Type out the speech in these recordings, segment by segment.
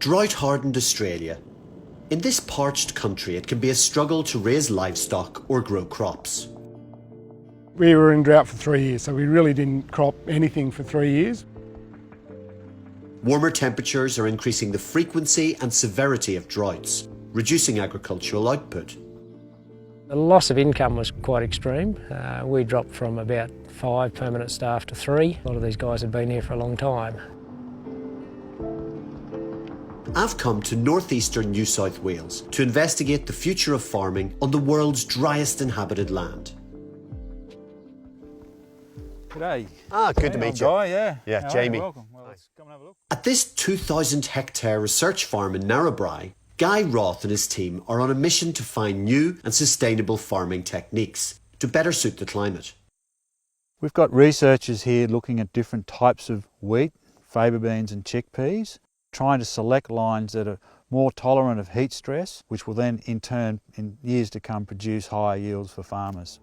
Drought-hardened Australia. In this parched country, it can be a struggle to raise livestock or grow crops. We were in drought for 3 years, so we really didn't crop anything for 3 years. Warmer temperatures are increasing the frequency and severity of droughts, reducing agricultural output. The loss of income was quite extreme. We dropped from about 5 permanent staff to 3. A lot of these guys had been here for a long time. I've come to northeastern New South Wales to investigate the future of farming on the world's driest inhabited land. G'day. Good to meet you. Guy, yeah. Yeah, Jamie. Welcome. Well, let's come and have a look. At this 2,000 hectare research farm in Narrabri, Guy Roth and his team are on a mission to find new and sustainable farming techniques to better suit the climate. We've got researchers here looking at different types of wheat, faba beans and chickpeas, trying to select lines that are more tolerant of heat stress, which will then in turn, in years to come, produce higher yields for farmers.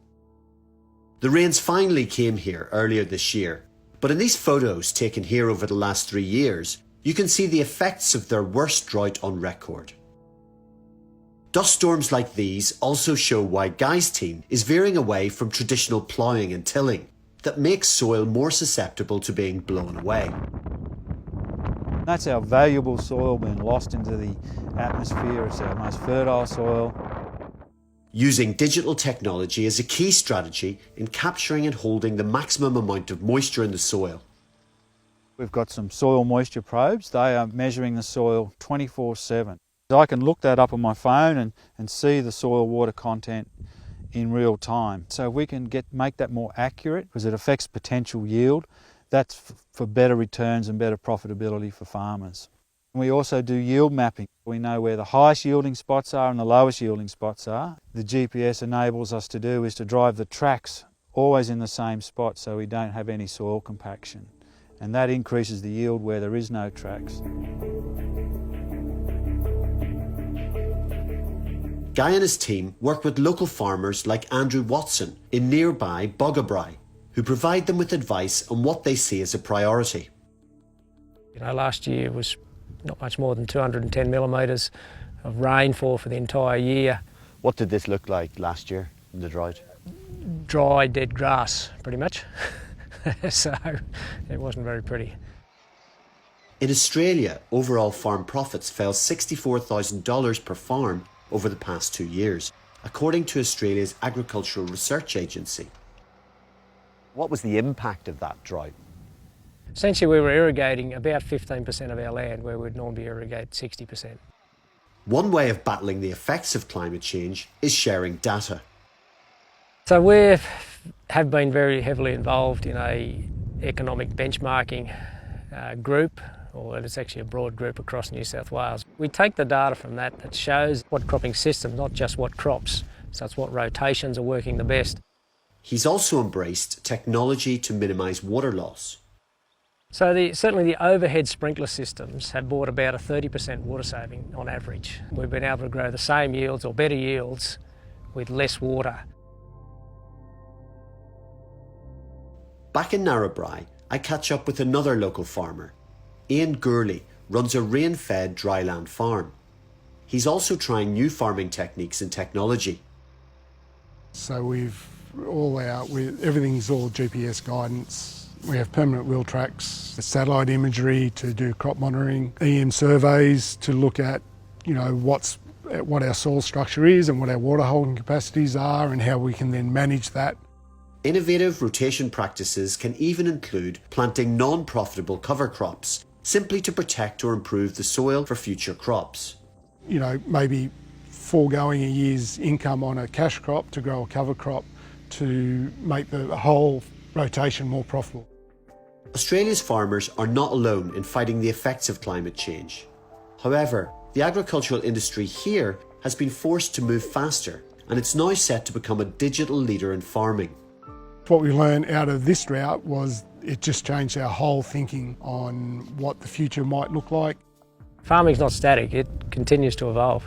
The rains finally came here earlier this year, but in these photos taken here over the last 3 years, you can see the effects of their worst drought on record. Dust storms like these also show why Guy's team is veering away from traditional ploughing and tilling that makes soil more susceptible to being blown away. That's our valuable soil being lost into the atmosphere. It's our most fertile soil. Using digital technology is a key strategy in capturing and holding the maximum amount of moisture in the soil. We've got some soil moisture probes. They are measuring the soil 24/7. I can look that up on my phone and see the soil water content in real time. So we can make that more accurate because it affects potential yield. That's for better returns and better profitability for farmers. We also do yield mapping. We know where the highest yielding spots are and the lowest yielding spots are. The GPS enables us to do is to drive the tracks always in the same spot so we don't have any soil compaction. And that increases the yield where there is no tracks. Guy and his team work with local farmers like Andrew Watson in nearby Boggabri, who provide them with advice on what they see as a priority. Last year was not much more than 210 millimetres of rainfall for the entire year. What did this look like last year in the drought? Dry, dead grass, pretty much. So it wasn't very pretty. In Australia, overall farm profits fell $64,000 per farm over the past 2 years, according to Australia's Agricultural Research Agency. What was the impact of that drought? Essentially, we were irrigating about 15% of our land where we'd normally irrigate 60%. One way of battling the effects of climate change is sharing data. So we have been very heavily involved in a economic benchmarking group, or it's actually a broad group across New South Wales. We take the data from that shows what cropping systems, not just what crops, so it's what rotations are working the best. He's also embraced technology to minimise water loss. So certainly the overhead sprinkler systems have brought about a 30% water saving on average. We've been able to grow the same yields or better yields with less water. Back in Narrabri, I catch up with another local farmer. Ian Gurley runs a rain-fed dryland farm. He's also trying new farming techniques and technology. So everything's all GPS guidance. We have permanent wheel tracks, satellite imagery to do crop monitoring, EM surveys to look at, what our soil structure is and what our water holding capacities are and how we can then manage that. Innovative rotation practices can even include planting non-profitable cover crops, simply to protect or improve the soil for future crops. Maybe foregoing a year's income on a cash crop to grow a cover crop to make the whole rotation more profitable. Australia's farmers are not alone in fighting the effects of climate change. However, the agricultural industry here has been forced to move faster, and it's now set to become a digital leader in farming. What we learned out of this drought was it just changed our whole thinking on what the future might look like. Farming's not static, it continues to evolve.